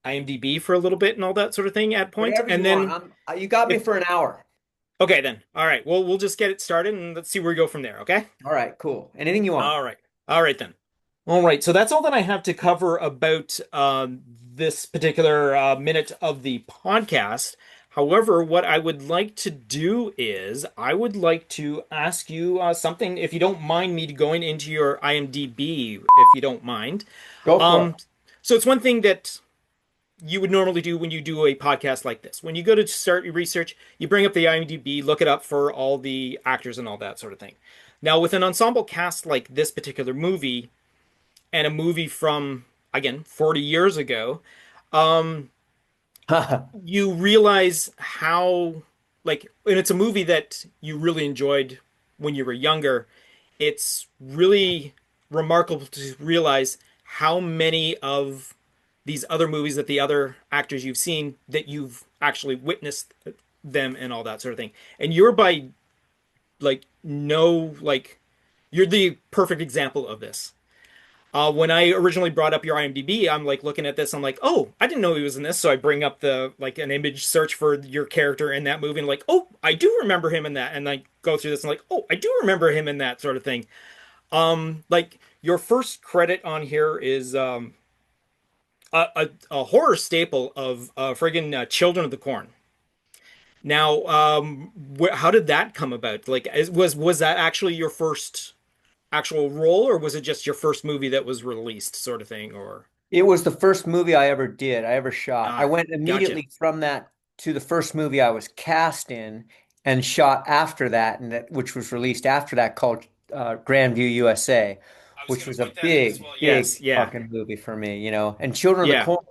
IMDb for a little bit and all that sort of thing at point. Whatever And you then want. You got me for an hour. okay, then. All right. Well, we'll just get it started and let's see where we go from there, okay? All right, cool. Anything you want. All right. All right, then. All right. So that's all that I have to cover about this particular minute of the podcast. However, what I would like to do is I would like to ask you something, if you don't mind me going into your IMDb, if you don't mind. Go for it. So it's one thing that you would normally do when you do a podcast like this. When you go to start your research, you bring up the IMDb, look it up for all the actors and all that sort of thing. Now, with an ensemble cast like this particular movie, and a movie from, again, 40 years ago, um, you realize how, like, and it's a movie that you really enjoyed when you were younger. It's really remarkable to realize how many of these other movies that the other actors you've seen that you've actually witnessed them and all that sort of thing. And you're by like no like you're the perfect example of this. When I originally brought up your IMDb, I'm like looking at this. I'm like, oh, I didn't know he was in this. So I bring up the like an image search for your character in that movie, and like, oh, I do remember him in that. And I go through this and like, oh, I do remember him in that sort of thing. Like your first credit on here is a horror staple of friggin' Children of the Corn. Now, how did that come about? Like, was that actually your first actual role, or was it just your first movie that was released, sort of thing? Or It was the first movie I ever did, I ever shot. I went gotcha. immediately from that to the first movie I was cast in and shot after that, and which was released after that, called Grandview USA, I was which gonna was a put that in as big, well. Yes, big yeah, fucking movie for me, you know. And Children of the yeah, Corn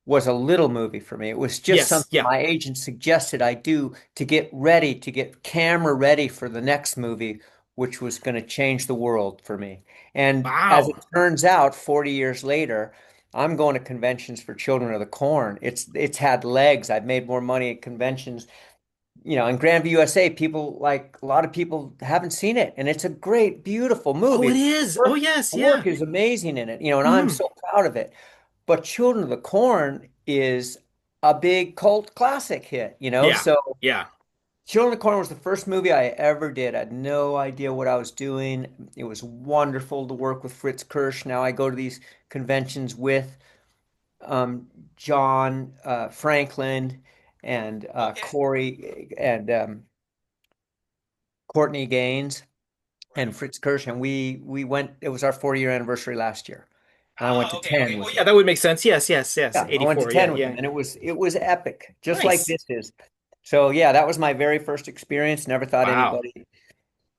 was a little movie for me. It was just yes, something yeah. my agent suggested I do to get ready, to get camera ready for the next movie, which was going to change the world for me. And as it Wow. turns out, 40 years later, I'm going to conventions for Children of the Corn. It's had legs. I've made more money at conventions. You know, in Grandview, USA, people like a lot of people haven't seen it, and it's a great, beautiful Oh, it movie. is. Oh, yes, The yeah. work is amazing in it, you know, and I'm Hmm. so proud of it. But Children of the Corn is a big cult classic hit, you know? Yeah, So yeah. Children of the Corn was the first movie I ever did. I had no idea what I was doing. It was wonderful to work with Fritz Kirsch. Now I go to these conventions with John Franklin and Okay. Corey and Courtney Gaines and Right. Fritz Kirsch, and we went. It was our 40-year anniversary last year, and I went Ah, to okay, 10 okay. Oh, with yeah, them. that would make sense. Yes, yes, yes. Yeah, I went to 84. Yeah, 10 with them, yeah. and it was epic, just like Nice. this is. So yeah, that was my very first experience. Never thought Wow. anybody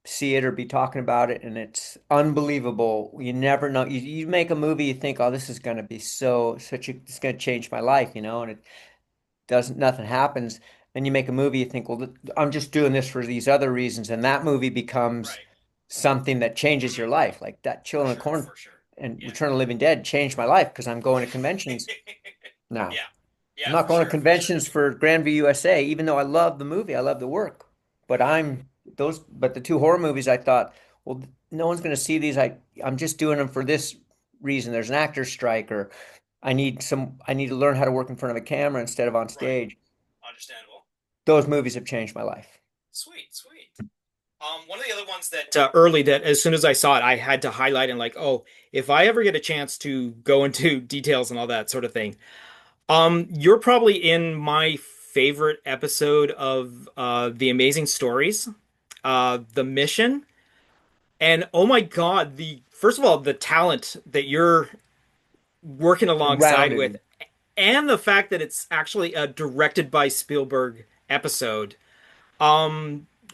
see it or be talking about it, and it's unbelievable. You never know. You make a movie, you think, oh, this is going to be it's going to change my life, you know, and it doesn't. Nothing happens. Then you make a movie, you think, well, I'm just doing this for these other reasons, and that movie becomes Right. something that changes your Hmm. life, like that For Children of the sure, Corn for sure. and Yeah. Return of the Living Dead changed my life because I'm going to conventions now. Yeah. I'm Yeah, not for going to sure, for sure. conventions for Grandview USA, even though I love the movie, I love the work. But but the two horror movies, I thought, well, no one's going to see these. I'm just doing them for this reason. There's an actor's strike, or I need to learn how to work in front of a camera instead of on Right. stage. Understandable. Those movies have changed my life. Sweet, sweet. One of the other ones that early that as soon as I saw it, I had to highlight and like, oh, if I ever get a chance to go into details and all that sort of thing, you're probably in my favorite episode of The Amazing Stories, The Mission, and oh my God, the first of all, the talent that you're working alongside with, Surrounded. and the fact that it's actually a directed by Spielberg episode.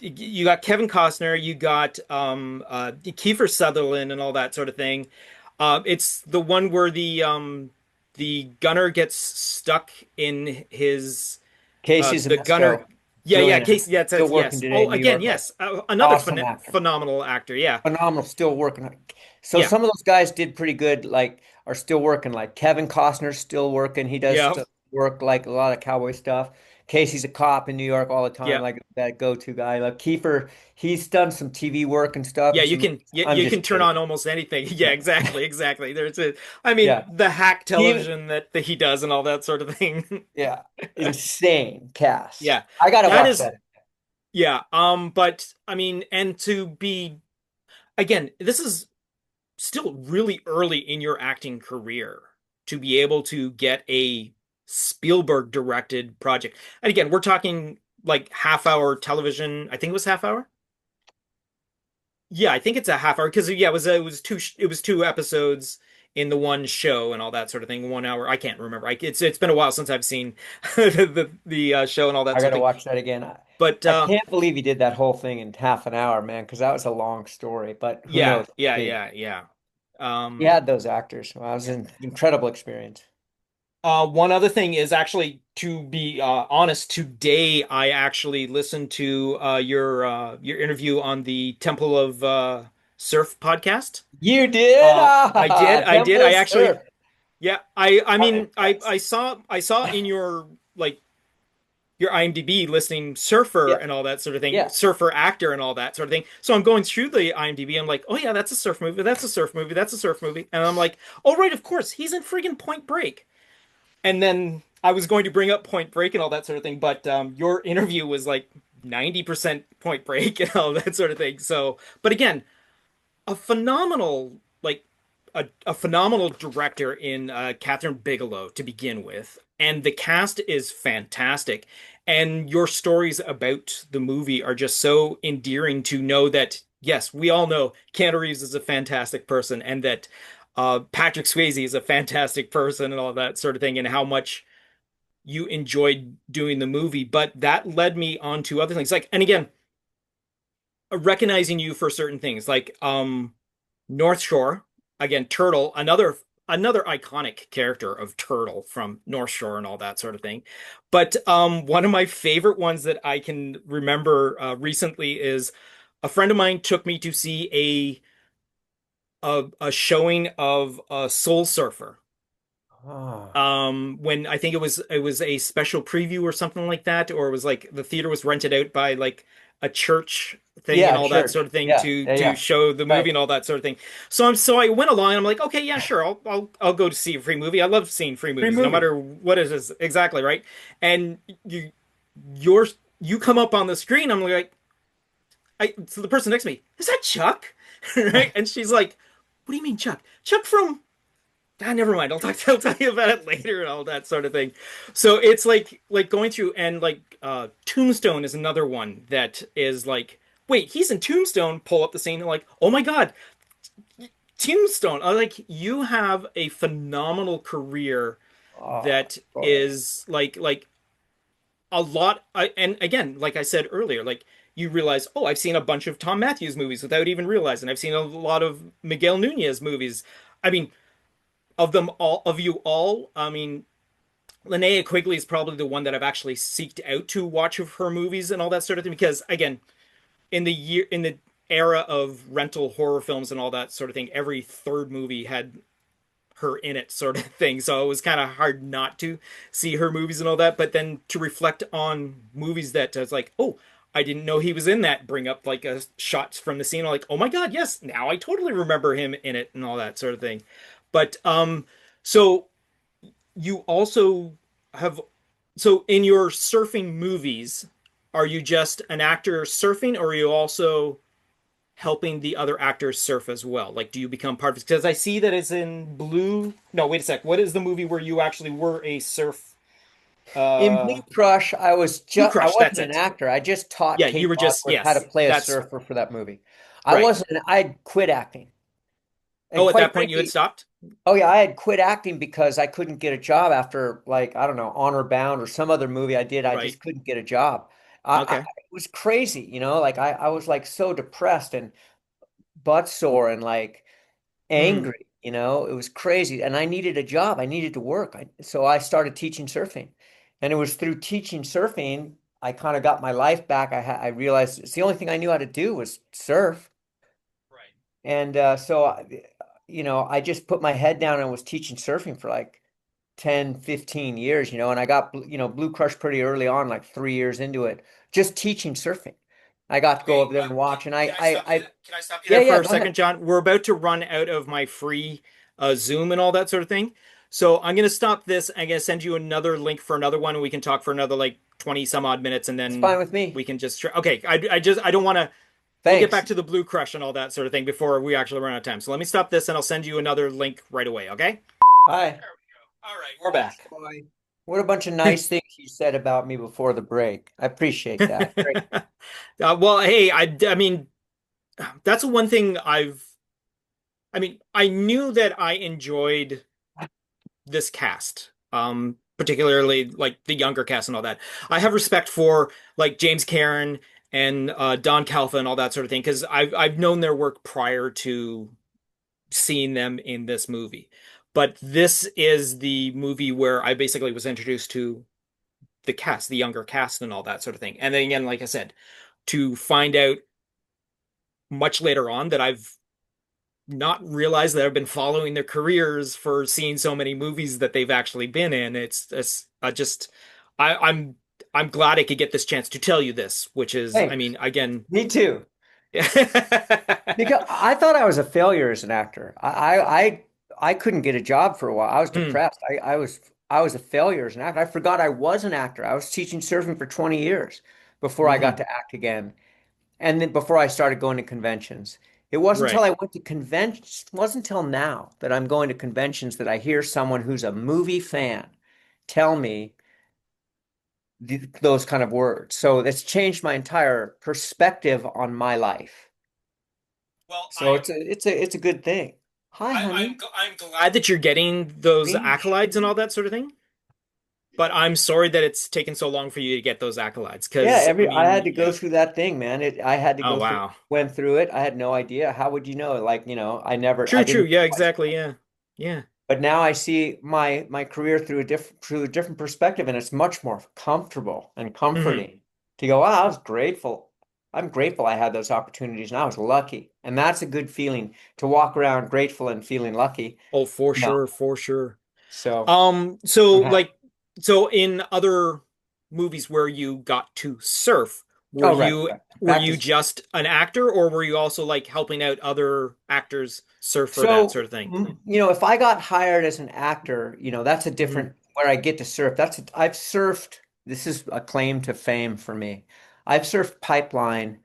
You got Kevin Costner, you got Kiefer Sutherland, and all that sort of thing. It's the one where the gunner gets stuck in his Casey the gunner. Zemesto, Yeah, yeah, brilliant actor. Casey. Yeah, Still working yes. today Oh, in New again, York. yes. Another Awesome actor. phenomenal actor. Yeah, Phenomenal, still working. So yeah, some of those guys did pretty good, like are still working. Like Kevin Costner's still working. He does yeah, stuff, work like a lot of cowboy stuff. Casey's a cop in New York all the time, yeah. like that go-to guy. Like Kiefer, he's done some TV work and stuff Yeah, and you some can movies. I'm you just can turn on kidding. almost anything. Yeah, Yeah. exactly, exactly. There's a, I mean, Yeah. the hack He, television that he does and all that sort of thing. yeah. Insane cast. Yeah, I gotta that watch is, that. yeah. But I mean, and to be again, this is still really early in your acting career to be able to get a Spielberg directed project. And again, we're talking like half hour television. I think it was half hour. Yeah, I think it's a half hour because yeah, it was two episodes in the one show and all that sort of thing. 1 hour. I can't remember. It's been a while since I've seen the show and all that I sort gotta of thing. watch that again. But I can't believe he did that whole thing in half an hour, man, because that was a long story. But who yeah, knows? yeah, He yeah, yeah. he had those actors. Well, it was an incredible experience. One other thing is actually, to be honest, today I actually listened to your interview on the Temple of Surf podcast. You did? I did. Ah, I did. Temple I of actually, Surf. yeah. I mean, I saw in your like your IMDb listing surfer Yeah, and all that sort of thing, yeah. surfer actor and all that sort of thing. So I'm going through the IMDb. I'm like, oh yeah, that's a surf movie. That's a surf movie. That's a surf movie. And I'm like, oh right, of course, he's in friggin' Point Break. And then I was going to bring up Point Break and all that sort of thing, but your interview was like 90% Point Break and all that sort of thing. So, but again, a phenomenal a phenomenal director in Catherine Bigelow to begin with, and the cast is fantastic. And your stories about the movie are just so endearing to know that yes, we all know Keanu Reeves is a fantastic person, and that Patrick Swayze is a fantastic person, and all that sort of thing, and how much you enjoyed doing the movie. But that led me on to other things, like, and again, recognizing you for certain things, like North Shore, again, Turtle, another iconic character of Turtle from North Shore and all that sort of thing. But one of my favorite ones that I can remember recently is a friend of mine took me to see a showing of Soul Surfer. Oh. When I think it was a special preview or something like that, or it was like the theater was rented out by like a church thing and Yeah, all that church. sort of thing Yeah, to yeah, to yeah. show the movie Right. and all that sort of thing. So I went along and I'm like, okay, yeah, sure, I'll go to see a free movie. I love seeing free Free movies, no movie. matter what it is exactly, right? And you're you come up on the screen, I'm like, so the person next to me, is that Chuck? Right? And she's like, what do you mean, Chuck? Chuck from never mind. I'll tell you about it later and all that sort of thing. So it's like going through, and like Tombstone is another one that is like, wait, he's in Tombstone. Pull up the scene and like, oh my God, Tombstone. Like you have a phenomenal career Oh, that brother. is like a lot. And again, like I said earlier, like you realize, oh, I've seen a bunch of Tom Matthews movies without even realizing. I've seen a lot of Miguel Nunez movies. I mean, of you all, I mean, Linnea Quigley is probably the one that I've actually seeked out to watch of her movies and all that sort of thing. Because again, in the era of rental horror films and all that sort of thing, every third movie had her in it, sort of thing. So it was kind of hard not to see her movies and all that. But then to reflect on movies that I was like, oh, I didn't know he was in that. Bring up like a shots from the scene, like, oh my God, yes, now I totally remember him in it and all that sort of thing. But so you also have so in your surfing movies, are you just an actor surfing, or are you also helping the other actors surf as well? Like, do you become part of it? Because I see that it's in Blue. No, wait a sec. What is the movie where you actually were a surf? In Blue Uh, Crush, Blue I Crush. wasn't That's an it. actor. I just taught Yeah, you Kate were just Bosworth how to yes. play a That's surfer for that movie. right. I had quit acting. And Oh, at quite that point you had frankly, stopped. oh yeah, I had quit acting because I couldn't get a job after like, I don't know, Honor Bound or some other movie I did. I Right. just couldn't get a job. Okay. It was crazy, like I was like so depressed and butt sore and like Hmm. angry, it was crazy. And I needed a job. I needed to work. So I started teaching surfing. And it was through teaching surfing, I kind of got my life back. I realized it's the only thing I knew how to do was surf. Right. And I just put my head down and was teaching surfing for like 10, 15 years, and I got, Blue Crush pretty early on, like 3 years into it, just teaching surfing. I got to go Okay, over there and watch. And can I stop you yeah, there yeah, for a go ahead. second, John? We're about to run out of my free Zoom and all that sort of thing. So I'm gonna stop this. I'm gonna send you another link for another one, and we can talk for another like 20 some odd minutes, and It's fine then with me. we can just okay. I don't want to. We'll get Thanks. back to the Blue Crush and all that sort of thing before we actually run out of time. So let me stop this, and I'll send you another link right away. Okay? Hi. All right, we're back. Bye. What a bunch of nice things you said about me before the break. I appreciate that. Great. Well, hey, I mean, that's one thing I've I mean, I knew that I enjoyed this cast, particularly like the younger cast and all that. I have respect for like James Karen and Don Calfa and all that sort of thing because I've known their work prior to seeing them in this movie. But this is the movie where I basically was introduced to the cast, the younger cast and all that sort of thing. And then again, like I said, to find out much later on that I've not realized that I've been following their careers for seeing so many movies that they've actually been in. It's just I, I'm I'm glad I could get this chance to tell you this, which is, I Thanks. mean, again, Me too. hmm, Because I thought I was a failure as an actor. I couldn't get a job for a while. I was depressed. I was a failure as an actor. I forgot I was an actor. I was teaching surfing for 20 years before I got hmm, to act again. And then before I started going to conventions. It wasn't until right. I went to conventions, it wasn't until now that I'm going to conventions that I hear someone who's a movie fan tell me those kind of words. So it's changed my entire perspective on my life. Well, So it's a good thing. Hi, honey. I'm glad that you're getting those Green accolades and sugar. all that sort of thing. But I'm sorry that it's taken so long for you to get those accolades. Yeah, Because I I had mean, to go yeah. through that thing, man. I had to Oh go through, wow. went through it. I had no idea. How would you know? Like, I True, true. didn't Yeah, realize. exactly. Yeah. Yeah. But now I see my career through a different perspective, and it's much more comfortable and Hmm. comforting to go, wow, I was grateful. I'm grateful I had those opportunities and I was lucky. And that's a good feeling to walk around grateful and feeling lucky. Oh, for No. sure, for sure. So So I'm happy. like, so in other movies where you got to surf, Oh, right, right. were Back to you just an actor, or were you also like helping out other actors surf or that so sort of thing? if I got hired as an actor, that's a Hmm. different where I get to surf. I've surfed. This is a claim to fame for me. I've surfed pipeline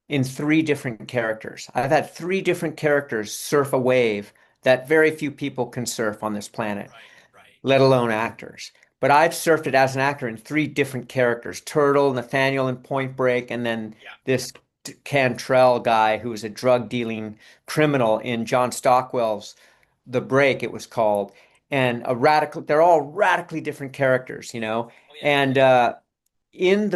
in three different characters. I've had three different characters surf a wave that very few people can surf on this planet, Right, right. let alone actors. But I've surfed it as an actor in three different characters: Turtle, Nathaniel in Point Break, and then Yeah. this Cantrell guy who was a drug dealing criminal in John Stockwell's The Break, it was called. And they're all radically different characters. Oh yeah. And in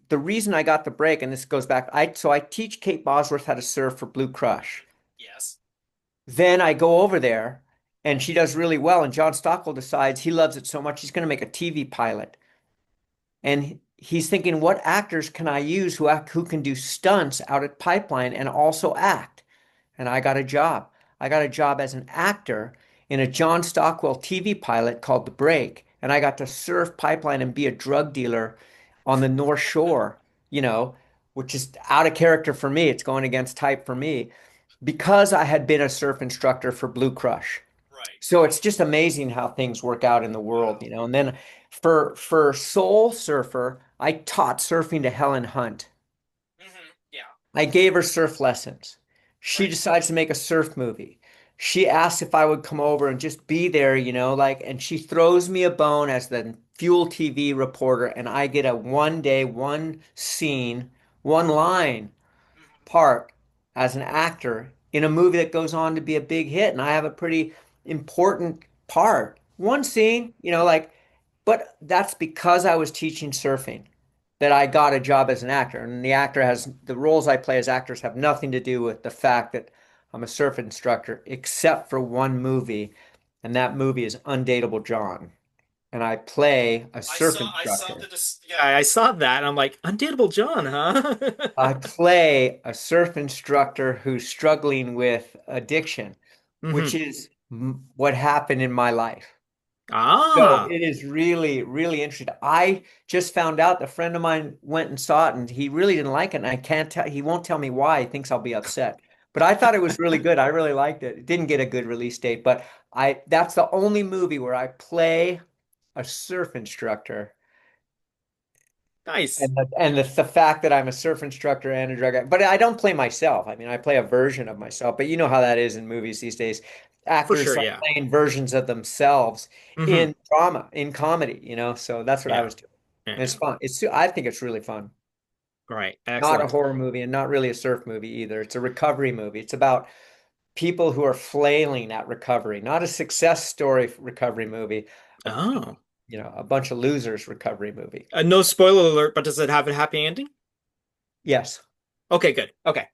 the reason I got the break, and this goes back, I teach Kate Bosworth how to surf for Blue Crush. Yes. Then I go over there and she does really well. And John Stockwell decides he loves it so much he's going to make a TV pilot. And he's thinking, what actors can I use who can do stunts out at Pipeline and also act? And I got a job. I got a job as an actor in a John Stockwell TV pilot called The Break. And I got to surf Pipeline and be a drug dealer on the North Shore, you know, which is out of character for me. It's going against type for me because I had been a surf instructor for Blue Crush. Right. So it's just amazing how things work out in the world, Wow. And then for Soul Surfer, I taught surfing to Helen Hunt. Yeah. I gave her surf lessons. She Right. decides to make a surf movie. She asks if I would come over and just be there, and she throws me a bone as the Fuel TV reporter, and I get a 1 day, one scene, one line part as an actor in a movie that goes on to be a big hit. And I have a pretty important part. One scene, but that's because I was teaching surfing that I got a job as an actor. And the roles I play as actors have nothing to do with the fact that I'm a surf instructor, except for one movie. And that movie is Undateable John. And I play a surf instructor. Yeah, I saw that. And I'm like, Undateable John, huh? I play a surf instructor who's struggling with addiction, which Hmm. is what happened in my life. So Ah, it is really, really interesting. I just found out a friend of mine went and saw it and he really didn't like it. And I can't tell, he won't tell me why. He thinks I'll be upset. But I thought it was really good. I really liked it. It didn't get a good release date, but that's the only movie where I play a surf instructor. nice. And the fact that I'm a surf instructor and a drug addict, but I don't play myself. I mean, I play a version of myself, but you know how that is in movies these days. For Actors sure, are yeah. playing versions of themselves Hmm. in drama, in comedy. So that's what I Yeah. was doing. Yeah, And it's yeah. fun. I think it's really fun. Right. Not a Excellent. horror movie and not really a surf movie either. It's a recovery movie. It's about people who are flailing at recovery, not a success story recovery movie. Oh. A bunch of losers recovery movie. No spoiler alert, but does it have a happy ending? Yes. Okay, good. Okay.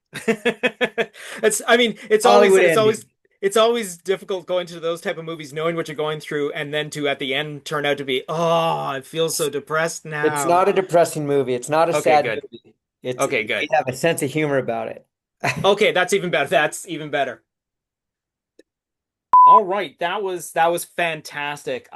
I mean, Hollywood ending. it's always difficult going to those type of movies, knowing what you're going through, and then to at the end turn out to be, oh, I feel so depressed It's now. not a depressing movie. It's not a Okay, sad good. movie. Okay, good. They have a sense of humor about it. Okay, that's even better. That's even better. All right, that was fantastic.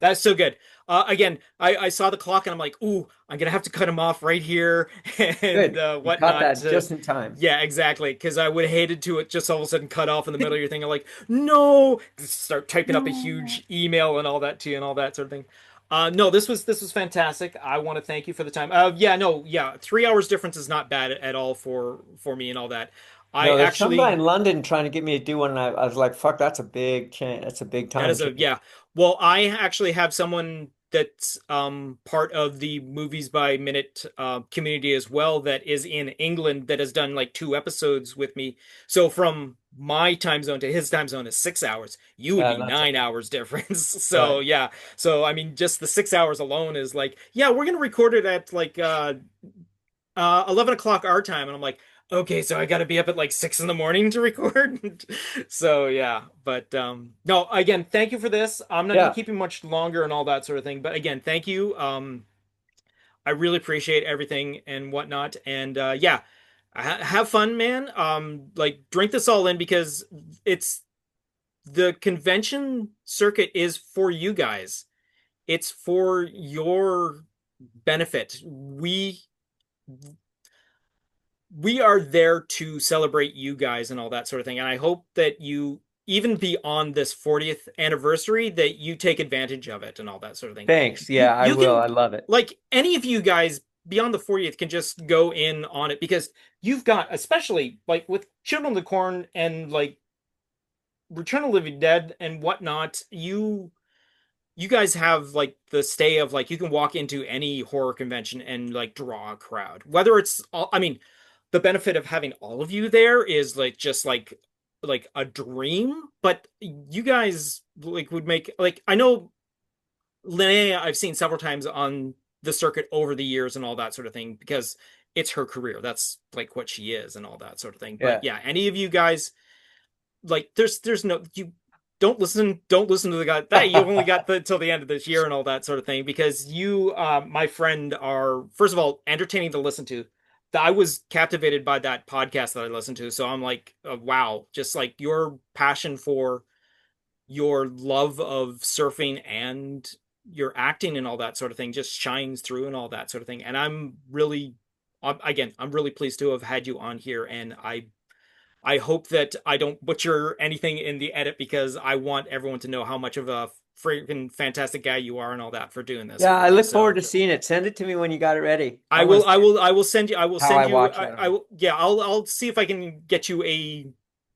That's so good. Again, I saw the clock and I'm like, ooh, I'm gonna have to cut him off right here and Good. You whatnot. got that just in time. Yeah, exactly. Because I would have hated to it just all of a sudden cut off in the middle of your thing. I'm like, no, start typing up a huge email and all that to you and all that sort of thing. No, this was fantastic. I want to thank you for the time. Yeah, no, yeah, 3 hours difference is not bad at all for me and all that. I No, there's some guy actually in London trying to get me to do one, and I was like, "Fuck, that's a big change. That's a big That time is change." yeah. Well, I actually have someone that's part of the Movies by Minute community as well that is in England that has done like 2 episodes with me. So from my time zone to his time zone is 6 hours. You would be That's 9 hours difference. So right. yeah. So I mean, just the 6 hours alone is like, yeah, we're gonna record it at like 11 o'clock our time, and I'm like, okay, so I got to be up at like 6 in the morning to record. So yeah, but no, again, thank you for this. I'm not gonna Yeah. keep you much longer and all that sort of thing, but again, thank you. I really appreciate everything and whatnot, and yeah, have fun, man. Like drink this all in because it's the convention circuit is for you guys. It's for your benefit. We are there to celebrate you guys and all that sort of thing. And I hope that you, even beyond this 40th anniversary, that you take advantage of it and all that sort of thing. Thanks. You Yeah, I you will. can I love it. like any of you guys beyond the 40th can just go in on it because you've got, especially like with Children of the Corn and like Return of the Living Dead and whatnot, you guys have like the stay of like you can walk into any horror convention and like draw a crowd. Whether it's all, I mean, the benefit of having all of you there is like just like a dream, but you guys like would make like I know Linnea I've seen several times on the circuit over the years and all that sort of thing because it's her career. That's like what she is and all that sort of thing. Yeah. But yeah, any of you guys like there's no you don't listen to the guy that you only got till the end of this year and all that sort of thing because you my friend are first of all entertaining to listen to. I was captivated by that podcast that I listened to, so I'm like wow, just like your passion for your love of surfing and your acting and all that sort of thing just shines through and all that sort of thing, and I'm really again I'm really pleased to have had you on here, and I hope that I don't butcher anything in the edit because I want everyone to know how much of a freaking fantastic guy you are and all that for doing this. Yeah, I look So, forward to seeing it. Send it to me when you got it ready. I will send you. I will how send I you. watch it. I will. Yeah, I'll see if I can get you a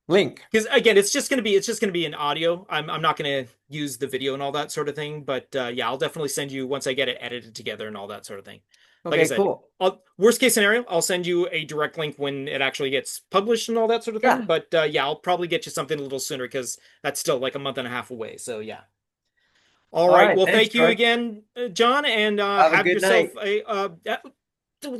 Link. because again, it's just gonna be an audio. I'm not gonna use the video and all that sort of thing. But yeah, I'll definitely send you once I get it edited together and all that sort of thing. Like I Okay, said, cool. worst case scenario, I'll send you a direct link when it actually gets published and all that sort of thing. Yeah. But yeah, I'll probably get you something a little sooner because that's still like a month and a half away. So yeah. All right. Well, Thanks, thank you Troy. again, John, and Have a have good yourself night.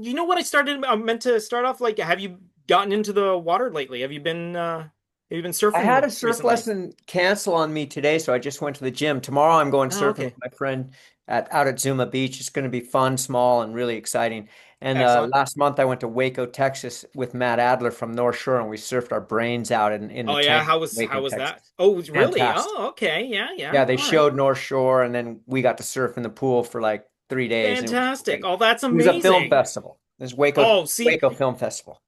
you know what I meant to start off like? Have you gotten into the water lately? Have you been surfing I had a surf recently? lesson cancel on me today, so I just went to the gym. Tomorrow I'm going Oh, surfing okay. with my friend out at Zuma Beach. It's going to be fun, small, and really exciting. And Excellent. last month I went to Waco, Texas with Matt Adler from North Shore, and we surfed our brains out in the Oh yeah, tank in how Waco, was that? Texas. Oh, really? Fantastic. Oh, okay. Yeah, yeah. Yeah, they All right. showed North Shore, and then we got to surf in the pool for like 3 days. And it was Fantastic. great. Oh, that's It was a film amazing. festival. It was Waco Oh, see. Waco Film Festival.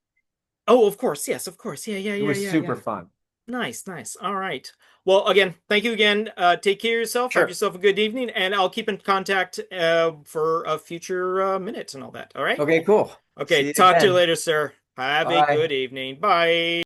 Oh, of course. Yes, of course. Yeah, yeah, It yeah, was yeah, super yeah. fun. Nice, nice. All right. Well, again, thank you again. Take care of yourself. Have Sure. yourself a good evening, and I'll keep in contact for a future minutes and all that. All right. Okay, cool. See Okay. you Talk to you then. later, sir. Have a Bye. good evening. Bye.